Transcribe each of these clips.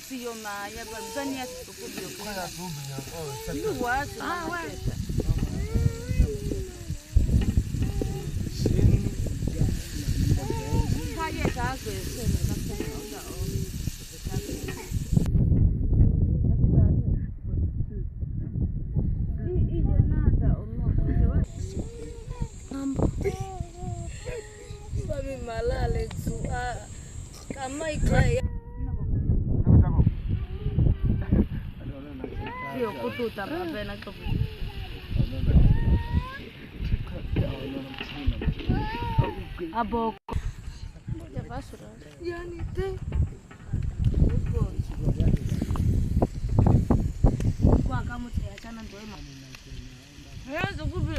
siona ya Tanzania tukubio Kaya tubi ya ni wazi kaya kazo sema nakufanya malale tu kama ikaya sio kututa mapena kwa abo ya basura yani te kwa kama tuachana ndio hiyo zukubi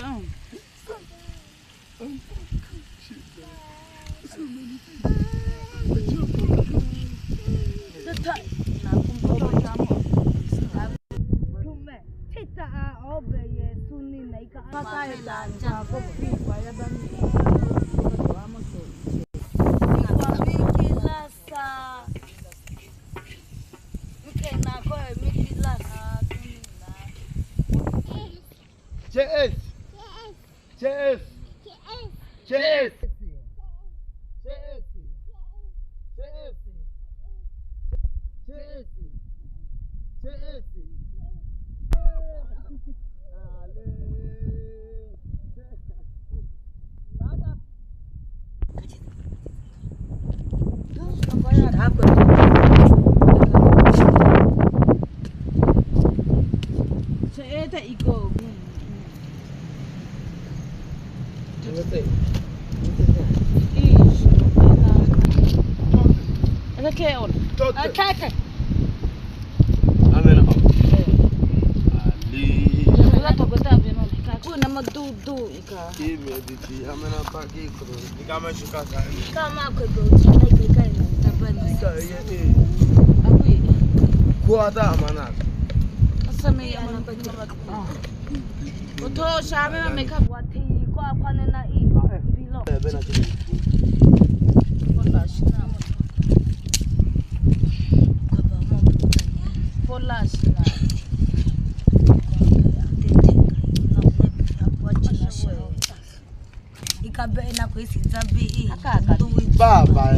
baba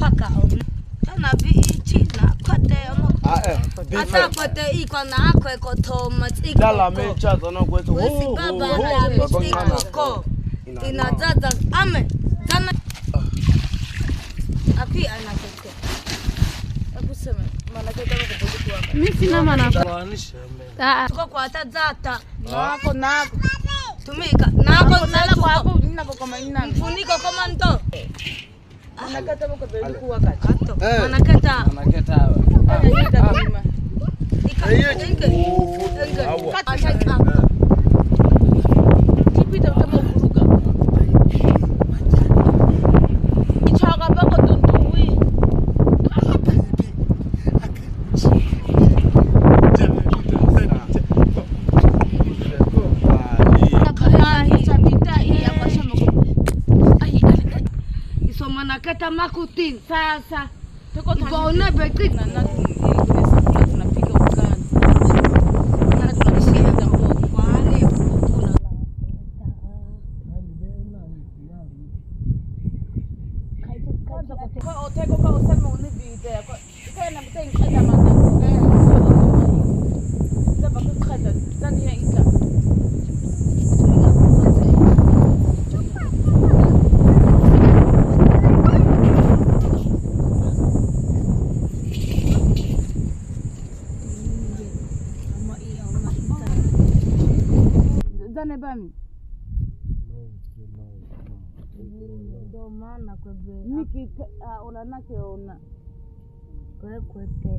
paka na bichi na kwate ata kwate iko na akwe ko thoma iko dala mecha zona kwetu baba na bichi ko ina zaza ame zana aki ana kete akusema maana kete kwa mimi sina maana kwa kwa tazata nako tumika nako nala kwako nako kama nina mfuniko kama ndo anakata mko beli kuwa kato anakata anakata kulima hiyo kipita kama kuruga ichaga bako tuntui kata makutin sasa tukaona betri na tunapiga ukani na tunashia jambo wale kukuna kwa oteko kwa usema univide kwa kana mtengi kada manda sababu kada ndani ya ika zane bami ndo maana kwa niki ona nake ona kwa kwete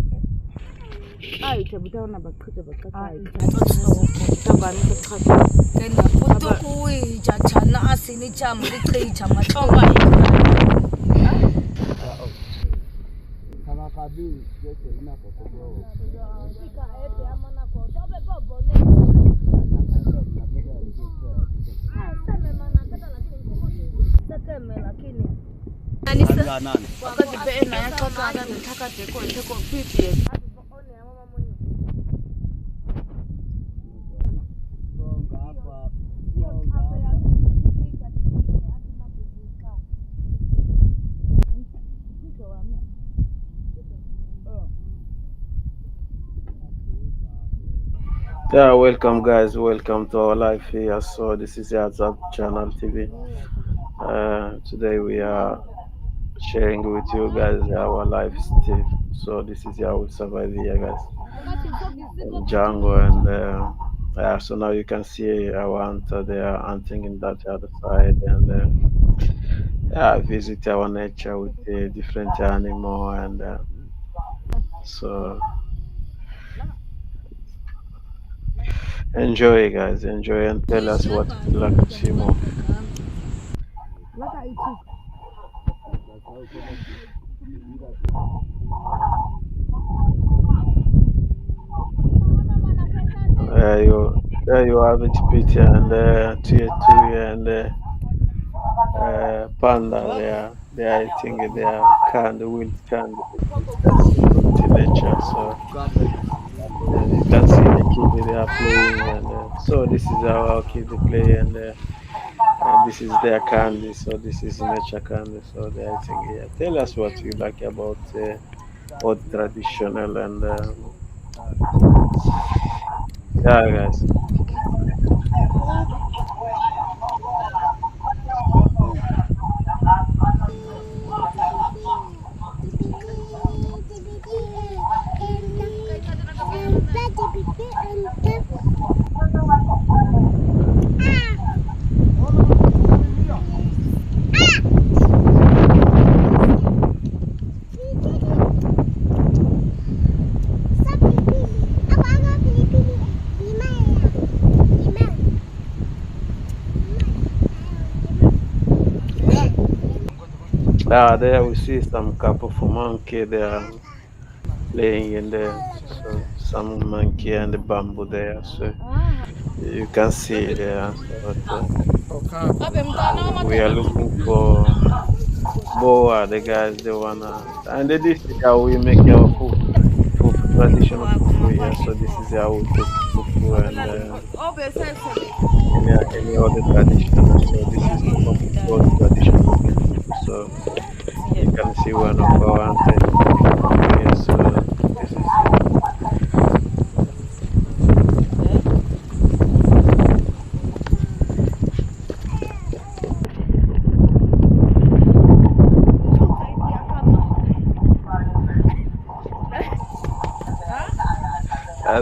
ai tabuta ona bakata ai tabani bakata kena puto kui chachana asini chamri kai chama choma kama kabili yote inapotolewa fika ete ama na kwa tobe bobo ne lakini wakati pena yako nataka teko fiti Yeah, welcome guys. Welcome to our live here. So this is Hadza channel TV. Today we are sharing with you guys our life Steve. So this is how we survive here, guys. In jungle and yeah. So now you can see our hunter. They are hunting in that other side and yeah, visit our nature with the different animal and so enjoy, guys. Enjoy and tell us what you'd like to see more. You have it, Peter, and Tuya Tuya and Panda. They are eating their can, the wild can, that's in nature. So you can see the kids they are playing, and so this is how our kids they play, and this is their candy. So this is nature candy. So they are eating here. Tell us what you like about old traditional and yeah, guys. There we see some couple of monkey. They are playing in there. So some monkey and the bamboo there. So you can see there. So, we are looking for boa. The guys they wanna and this is how we make our fufu traditional fufu here. So this is how we cook fufu and any other traditional. So this is one of the old traditional fufu. So you can see one of our ancestors here. So this is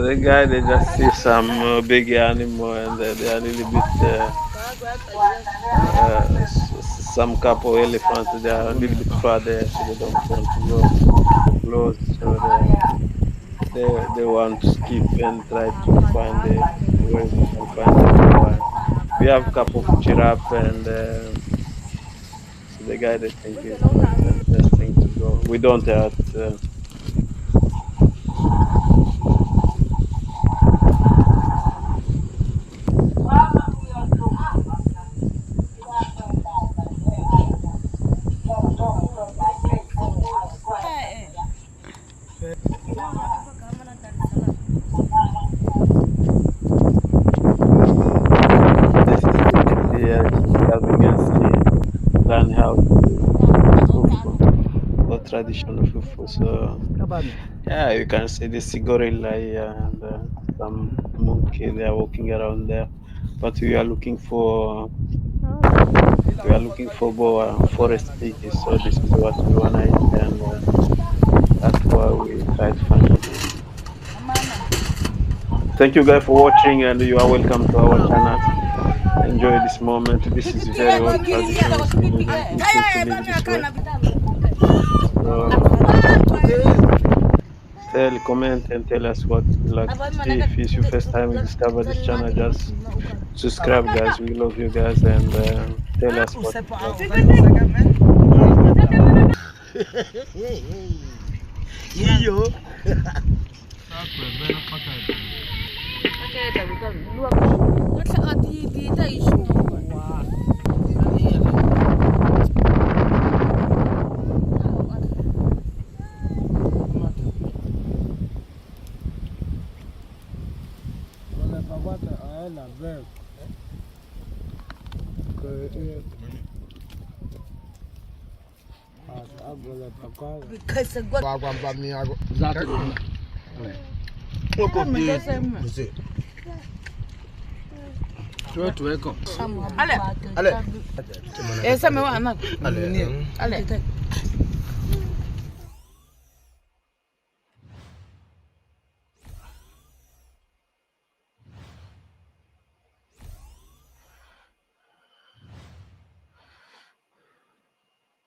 the guy. They just see some big animal and they are a little bit some couple elephants. They are a little bit far there, so they don't want to go close. So they want to skip and try to find where they can find the boy. We have a couple of giraffe and so the guy they think is the best thing to go. We don't have. This is here having us learn how to fufu or traditional fufu. So yeah, you can see this gorilla here and some monkey they are walking around there. But we are looking for forest piggies. So this is what we wanna eat and that's why we try to find it. Thank you guys for watching and you are welcome to our channel. Enjoy this moment. This is very old tradition. We seem to live this way. So tell, comment, and tell us what you like to see. If it's your first time you discover this channel, just subscribe, guys. We love you guys, and tell us what. Iyo.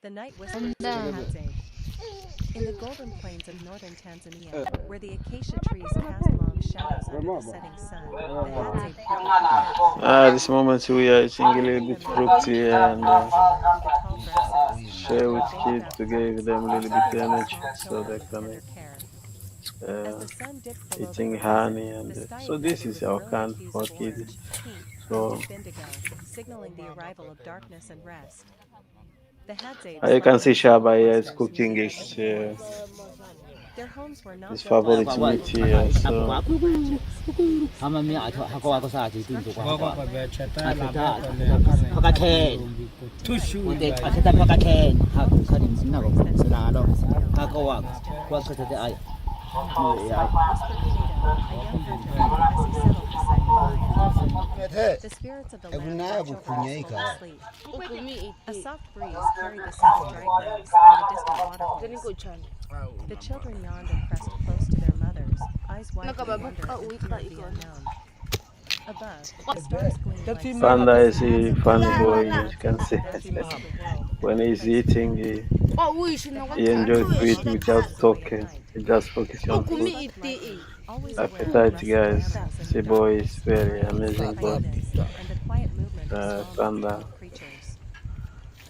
The night whispers to Hadzabe. In the golden plains of northern Tanzania, where the acacia trees cast long shadows under the setting sun, the Hadzabe people prepared for the This moment we are eating a little bit fruity and through the tall grasses, share with kids baobab to trees, give them a little as bit well as energy small so they children with can tender care. As uh, the sun dipped below the eating horizon, honey the and sky so this ignited is with our brilliant can hues for of kids. orange, pink, and So deep indigo, signaling the arrival of darkness and rest. The Hadzabe you can slept see in simple Shaba here is clusters near cooking the edge of the his forest. Their homes were not his built on favorite stone meat or here. bricks, So but on branches, leaves, and the earth itself, structured by the land and whispered Cato, a young hunter, as he settled beside the fire. The spirits of the land watch over his full sleep. A soft breeze carried the scent of dry grass and the distant water holes. The children yawned and pressed close to their mothers, eyes wide with wonder and fear of the unknown. Above, the stars gleamed like Panda stars, is a Hadzabe funny reminded boy, the you can Hadzabe see. of vast parts of the world and When their he's place eating, within it. The he Hadzabe enjoys to never eat allowed without peace away at talking. night. He just focuses on They food. slept lightly, always aware of the Appetite, rustle of guys. animals in This the boy is darkness, very birds, amazing boy. hyenas, and the quiet movement of small Panda. nocturnal creatures.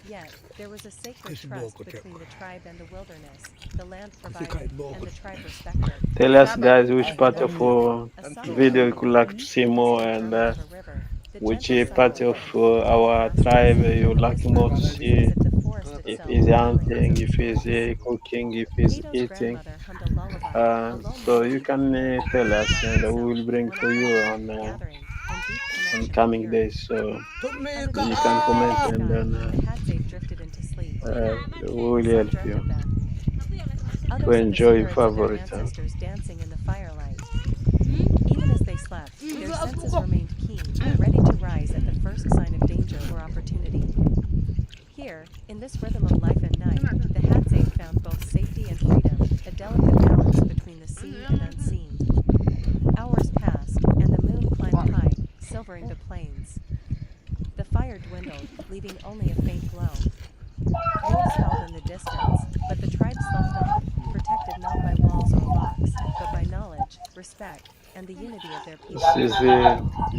Yet, there was a sacred trust between the tribe and the wilderness. The land provided, and the tribe respected. Tell us, guys, which As the part night of fell, a soft video you breeze could like to see the more, distant and murmur of a river, the which gentle sigh part of of wind moving through the our grasses, tribe you and would the like whisper of more to bees see. as if the forest If itself he's were telling its hunting, own if he's stories. cooking, if he's Cato's eating. grandmother hummed a lullaby, a lull So you melody that can reminded the tell boy us, life and we itself, will bring one of for you wonder, on gathering, and deep connection with the coming earth. days. So Under the you soft can blue of comment, the and sky, then the Hadzabe drifted into sleep. we will Some help dreamt you of them, to others of the enjoy your spirits of their favorite. ancestors dancing in the firelight. Even as they slept, their senses remained keen, ready to rise at the first sign of danger or opportunity. Here, in this rhythm of life and night, the Hadzabe found both safety and freedom, a delicate balance between the seen and unseen. Hours passed, and the moon climbed high, silvering the plains. The fire dwindled, leaving only a faint glow. Wolves howled in the distance, but the tribe slept on, protected not by walls or rocks, but by knowledge, respect, and the unity of their people. This is In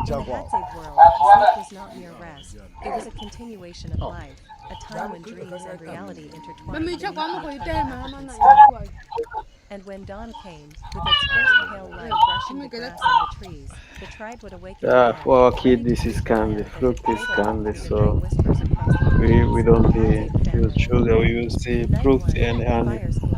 the Hadzabe world, sleep was not mere rest, it was a continuation of life, a time when dreams and reality intertwined beneath the eternal African sky. And when dawn came, with its first pale light brushing the grass and the trees, the tribe would awaken again, for our kid. ready This to is lead the candy. land as Fruit it is cradled them candy. through the night So whispers across the we plains. don't The Hadzabe use family. sugar. We use the Night fruit one, and the honey. fires glow.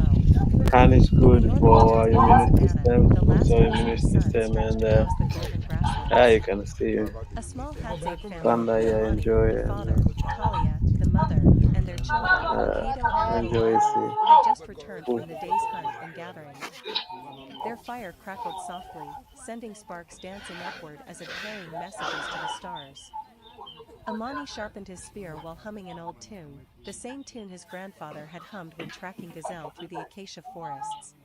Honey is In the good northern for our Tanzanian immune savannah, system, the boosts last our rays of immune the sun system, stretched and across the golden you grasslands. can see A small Hadzabe family, Panda here Amani, enjoy the and father, Talia, the mother, and their children, Cato and little enjoy Lila, see had just returned food. from the day's hunt and gathering. Their fire crackled softly, sending sparks dancing upward as if carrying messages to the stars. Amani sharpened his spear while humming an old tune, the same tune his grandfather had hummed when tracking gazelle through the acacia forests.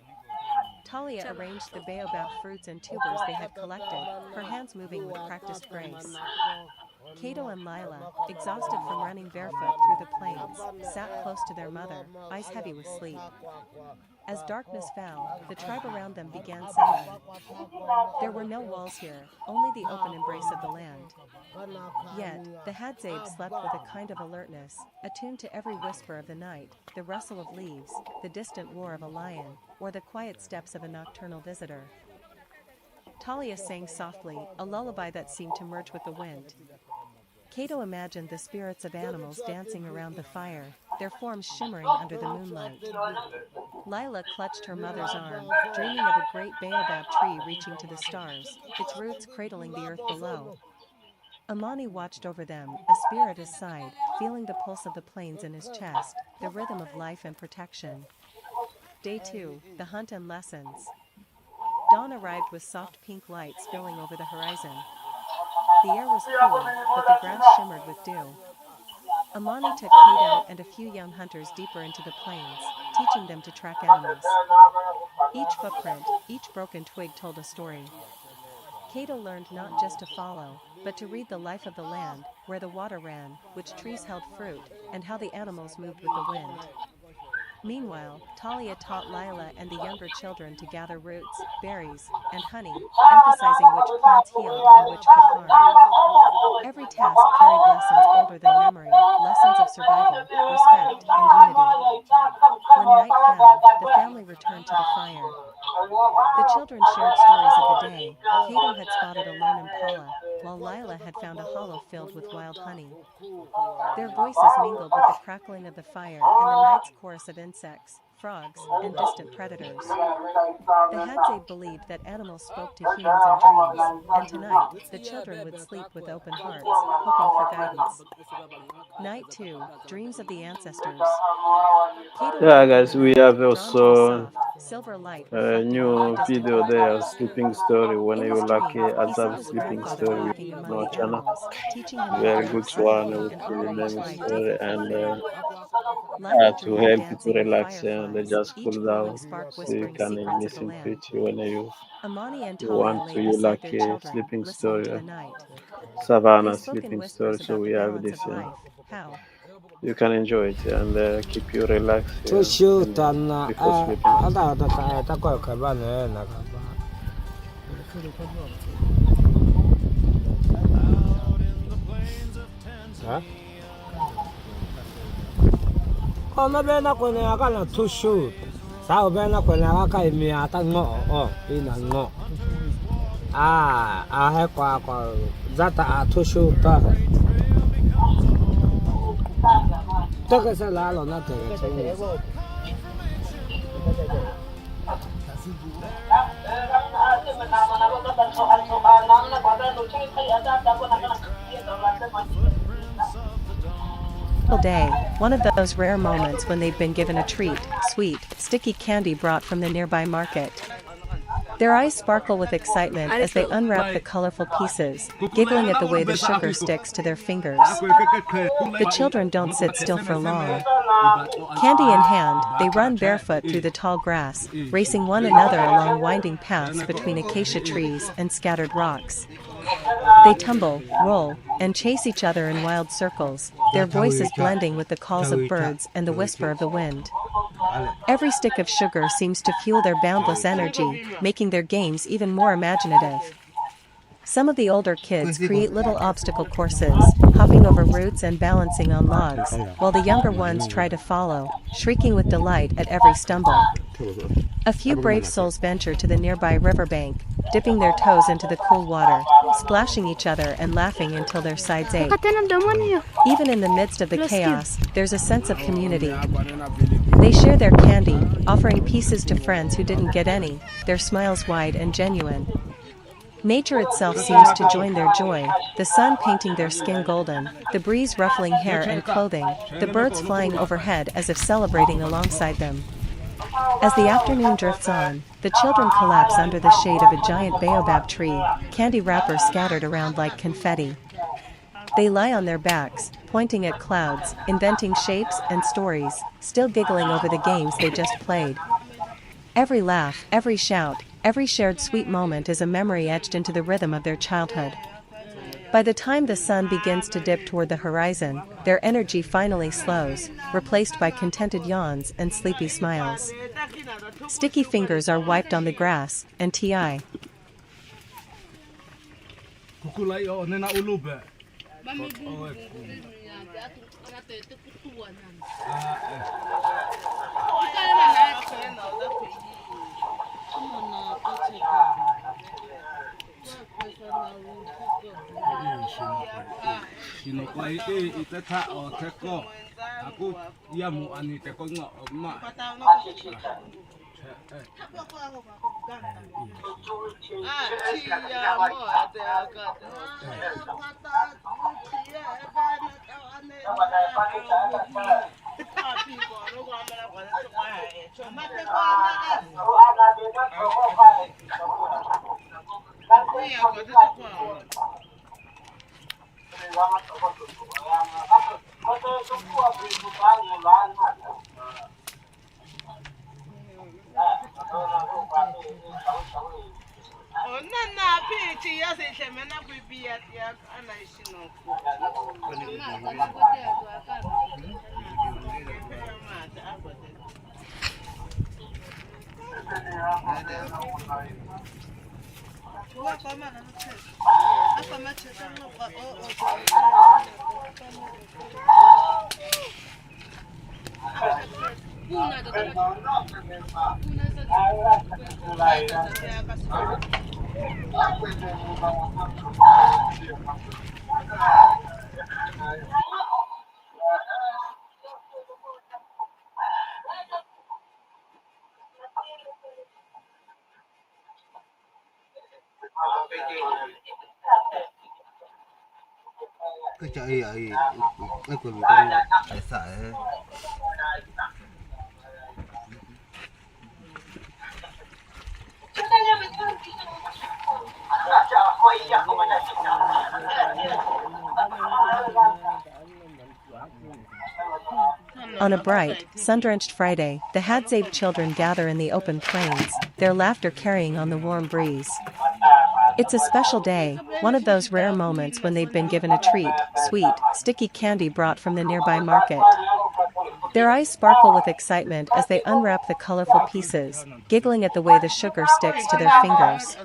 Talia arranged the baobab fruits and tubers they had collected, her hands moving with practiced grace. Cato and Lila, exhausted from running barefoot through the plains, sat close to their mother, eyes heavy with sleep. As darkness fell, the tribe around them began settling. There were no walls here, only the open embrace of the land. Yet, the Hadzabe slept with a kind of alertness, attuned to every whisper of the night, the rustle of leaves, the distant roar of a lion, or the quiet steps of a nocturnal visitor. Talia sang softly, a lullaby that seemed to merge with the wind. Cato imagined the spirits of animals dancing around the fire, their forms shimmering under the moonlight. Lila clutched her mother's arm, dreaming of a great baobab tree reaching to the stars, its roots cradling the earth below. Amani watched over them, a spirit aside, feeling the pulse of the plains in his chest, the rhythm of life and protection. Day 2, the hunt and lessons. Dawn arrived with soft pink light spilling over the horizon. The air was cool, but the grass shimmered with dew. Amani took Kato and a few young hunters deeper into the plains, teaching them to track animals. Each footprint, each broken twig told a story. Kato learned not just to follow, but to read the life of the land, where the water ran, which trees held fruit, and how the animals moved with the wind. Meanwhile, Talia taught Lila and the younger children to gather roots, berries, and honey, emphasizing which plants healed and which could harm. Every task carried lessons older than memory, lessons of survival, respect, and unity. When night fell, the family returned to the fire. The children shared stories of the day. Kato had spotted a lone impala, while Lila had found a hollow filled with wild honey. Their voices mingled with the crackling of the fire and the night's chorus of insects, frogs, and distant predators. The Hadzabe believed that animals spoke to humans in dreams, and tonight, the children would sleep with open hearts, hoping for guidance. Night 2, Dreams of the Ancestors. Yeah, guys, we have also Silver light a new video there, sleeping story. When you like Hadzabe sleeping story on our channel, very good one with the name story and to help you to relax and just cool down, so you can listen to it when you want to. You like a sleeping story, savannah sleeping story. So we have this. You can enjoy it and keep you relaxed before sleeping. Ona bena kwenye akana to shoot. Sao bena kwenye aka imi ata ngo ina ngo. Ahe kwa zata to shoot ta. Toka sa lalo na te. Day, one of those rare moments when they've been given a treat, sweet, sticky candy brought from the nearby market. Their eyes sparkle with excitement as they unwrap the colorful pieces, giggling at the way the sugar sticks to their fingers. The children don't sit still for long. Candy in hand, they run barefoot through the tall grass, racing one another along winding paths between acacia trees and scattered rocks. They tumble, roll, and chase each other in wild circles, their voices blending with the calls of birds and the whisper of the wind. Every stick of sugar seems to fuel their boundless energy, making their games even more imaginative. Some of the older kids create little obstacle courses, hopping over roots and balancing on logs, while the younger ones try to follow, shrieking with delight at every stumble. A few brave souls venture to the nearby riverbank, dipping their toes into the cool water, splashing each other and laughing until their sides ache. Even in the midst of the chaos, there's a sense of community. They share their candy, offering pieces to friends who didn't get any, their smiles wide and genuine. Nature itself seems to join their joy, the sun painting their skin golden, the breeze ruffling hair and clothing, the birds flying overhead as if celebrating alongside them. As the afternoon drifts on, the children collapse under the shade of a giant baobab tree, candy wrappers scattered around like confetti. They lie on their backs, pointing at clouds, inventing shapes and stories, still giggling over the games they just played. Every laugh, every shout, every shared sweet moment is a memory etched into the rhythm of their childhood. By the time the sun begins to dip toward the horizon, their energy finally slows, replaced by contented yawns and sleepy smiles. Sticky fingers are wiped on the grass, and T.I. cái chơi ấy cái quần con sợ On a bright, sun-drenched Friday, the Hadzabe children gather in the open plains, their laughter carrying on the warm breeze. It's a special day, one of those rare moments when they've been given a treat, sweet, sticky candy brought from the nearby market. Their eyes sparkle with excitement as they unwrap the colorful pieces, giggling at the way the sugar sticks to their fingers.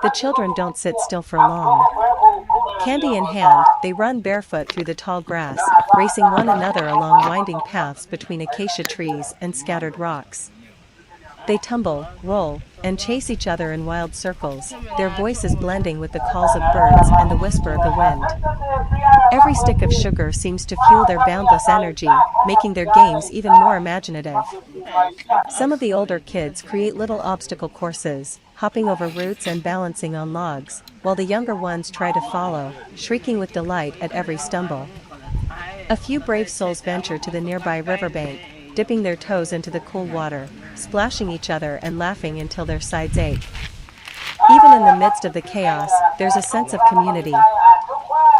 The children don't sit still for long. Candy in hand, they run barefoot through the tall grass, racing one another along winding paths between acacia trees and scattered rocks. They tumble, roll, and chase each other in wild circles, their voices blending with the calls of birds and the whisper of the wind. Every stick of sugar seems to fuel their boundless energy, making their games even more imaginative. Some of the older kids create little obstacle courses, hopping over roots and balancing on logs, while the younger ones try to follow, shrieking with delight at every stumble. A few brave souls venture to the nearby riverbank, dipping their toes into the cool water, splashing each other and laughing until their sides ache. Even in the midst of the chaos, there's a sense of community.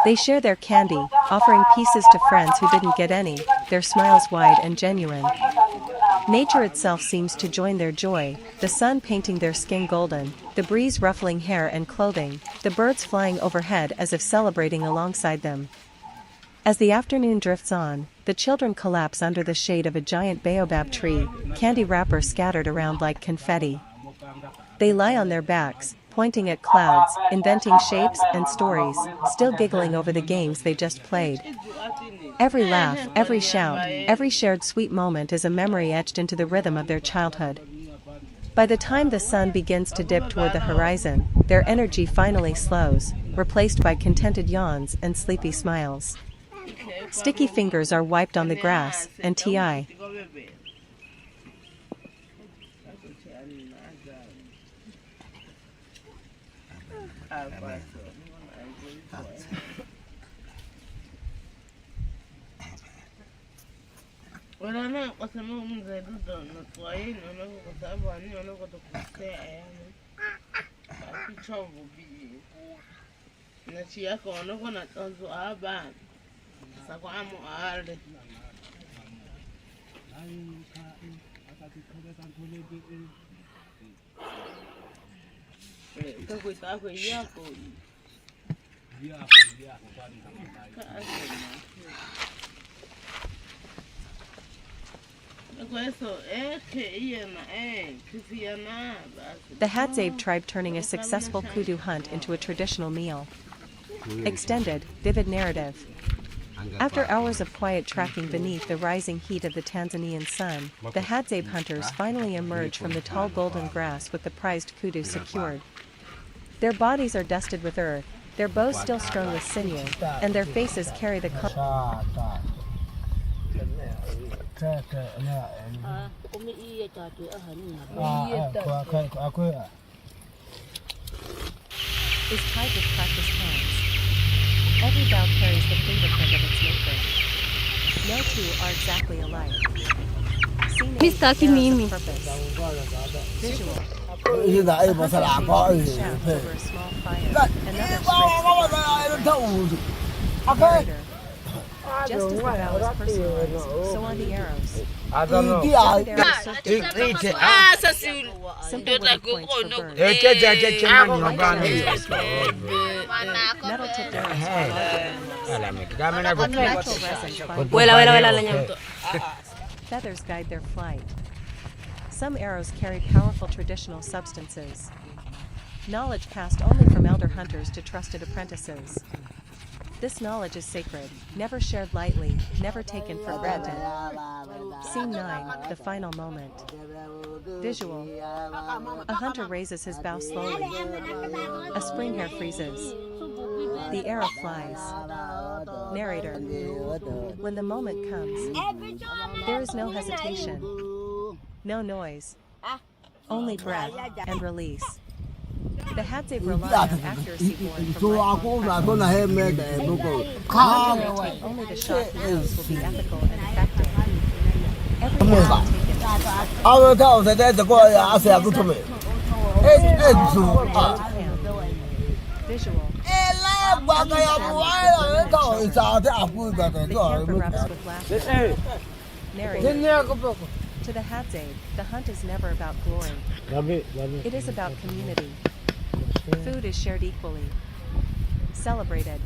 They share their candy, offering pieces to friends who didn't get any, their smiles wide and genuine. Nature itself seems to join their joy, the sun painting their skin golden, the breeze ruffling hair and clothing, the birds flying overhead as if celebrating alongside them. As the afternoon drifts on, the children collapse under the shade of a giant baobab tree, candy wrappers scattered around like confetti. They lie on their backs, pointing at clouds, inventing shapes and stories, still giggling over the games they just played. Every laugh, every shout, every shared sweet moment is a memory etched into the rhythm of their childhood. By the time the sun begins to dip toward the horizon, their energy finally slows, replaced by contented yawns and sleepy smiles. Sticky fingers are wiped on the grass, and T.I. The Hadzabe tribe turning a successful kudu hunt into a traditional meal. Extended, vivid narrative. After hours of quiet tracking beneath the rising heat of the Tanzanian sun, the Hadzabe hunters finally emerge from the tall golden grass with the prized kudu secured. Their bodies are dusted with earth, their bows still strung with sinew, and their faces carry the is tied with practiced hands. Every bow carries the fingerprint of its maker. No two are exactly alike. Mr. Kimimi. Visual. Shouts over a small fire. Another strikes the operator. Just as the bow is personalized, so are the arrows. I don't know. Simple wooden points for birds. Metal tipped arrows for natural resin. Feathers guide their flight. Some arrows carry powerful traditional substances. Knowledge passed only from elder hunters to trusted apprentices. This knowledge is sacred, never shared lightly, never taken for granted. Scene 9, the final moment. Visual. A hunter raises his bow slowly. A spring hair freezes. The arrow flies. Narrator. When the moment comes, there is no hesitation, no noise, only breath and release. The Hadzabe rely on accuracy born from lifelong practice. Only the shot he knows will be ethical and effective. Every arrow visual. The camp erupts with laughter. Narrator. To the Hadzabe, the hunt is never about glory. It is about community. Food is shared equally. Celebrated.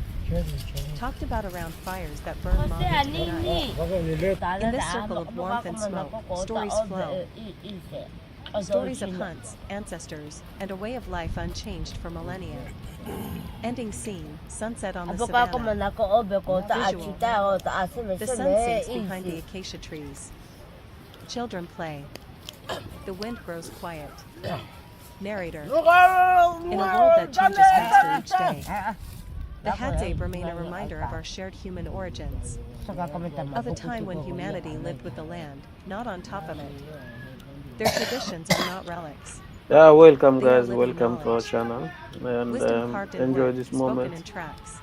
Talked about around fires that burn long into the night. In this circle of warmth and smoke, stories flow. Stories of hunts, ancestors, and a way of life unchanged for millennia. Ending scene, sunset on the savannah. Visual. The sun sinks behind the acacia trees. Children play. The wind grows quiet. Narrator. In a world that changes faster each day, the Hadzabe remain a reminder of our shared human origins. Of a time when humanity lived with the land, not on top of it. Their traditions are not relics. Yeah, welcome guys, welcome to our channel, and Wisdom carved in enjoy wood, this spoken moment. in tracks.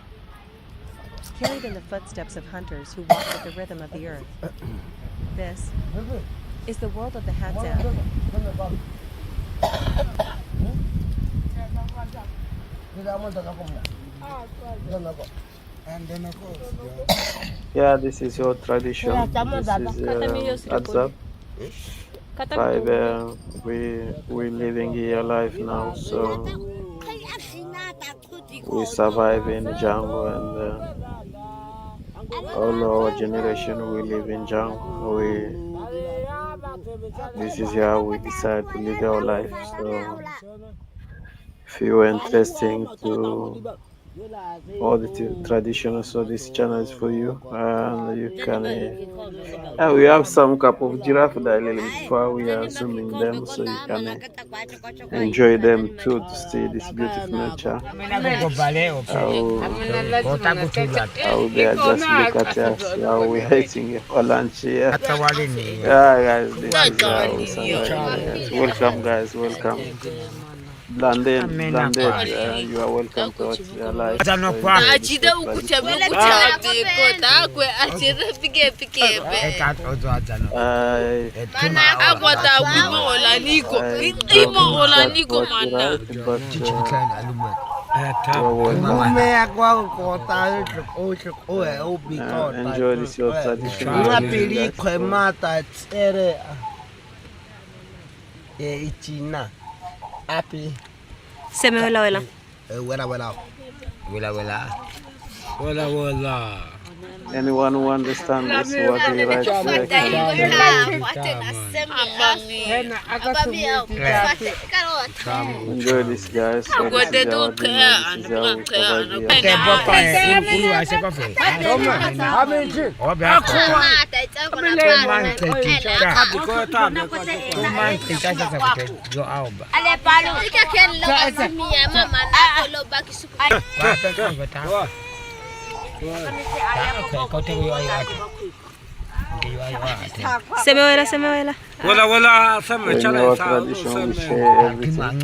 Carried in the footsteps of hunters who walk with the rhythm of the earth. This is the world of the Hadza. Yeah, this is your tradition. This is Hadza. We living here life now, so we survive in the jungle, and all our generation we live in jungle. This is how we decide to live our life. So if you are interested to all the traditional, so this channel is for you, and you can and we have some cup of giraffe that a little bit far, we are zooming them so you can enjoy them too, to see this beautiful nature. How they are just look at us, how we are eating for lunch here. Yeah guys, this is how we survive. Welcome guys, welcome. Blended, you are welcome to watch your life. Enjoy this your traditional. Happy. Seme wela wela. Wala. Anyone who understands this, what he writes there, enjoy this guys. So this is our dinner, this is how we Seme wela. Wala, some in our tradition we share everything.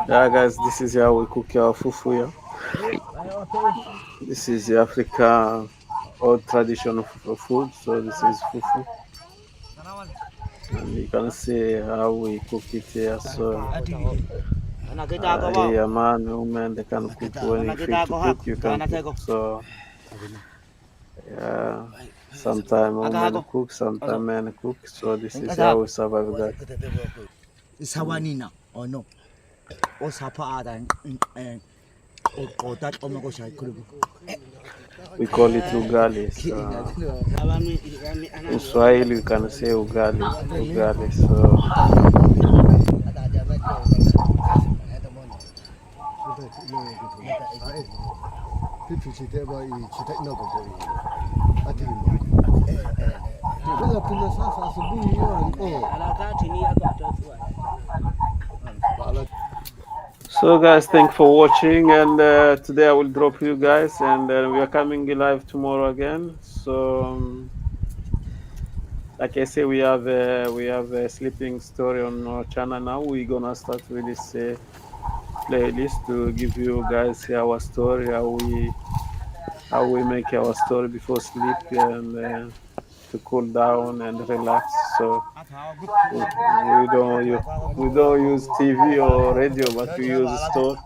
Yeah, guys, this is how we cook our fufu here. This is the Africa old traditional food. So this is fufu, and you can see how we cook it here. So here, man, woman, they can cook when you feel to cook. You can cook. So yeah, sometimes women cook, sometimes men cook. So this is how we survive, guys. Sawanina or no? Or Sapa and or that Omagosha could We call it ugali. So in Swahili, you can say ugali, ugali. So So guys, thanks for watching, and today I will drop you guys, and we are coming live tomorrow again. So like I say, we have a sleeping story on our channel now. We're gonna start with this playlist to give you guys our story, how we make our story before sleep, and to cool down and relax. So we we don't use TV or radio, but we use store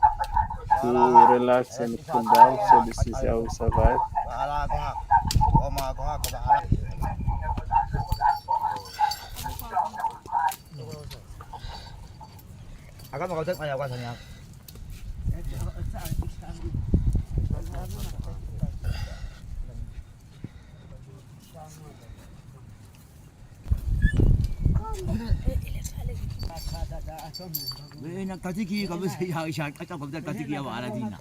to relax and cool down. So this is how we survive. I got my take my yawas on Katiki, come say how shall catch up of the Katiki of Aladina.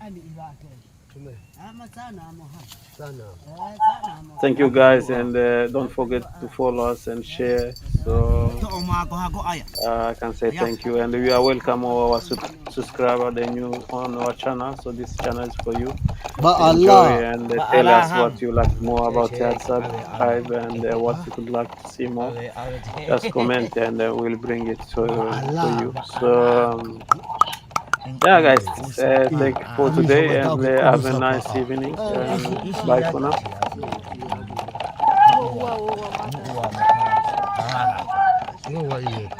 Thank you guys, and don't forget to follow us and share. So I can say thank you, and you are welcome our subscriber, the new on our channel. So this channel is for you. Enjoy and tell us what you like more about Hadzabe and what you would like to see more. Just comment and we'll bring it to you. So yeah, guys, thank you for today, and have a nice evening. Bye for now. Wow, wow, wow, wow.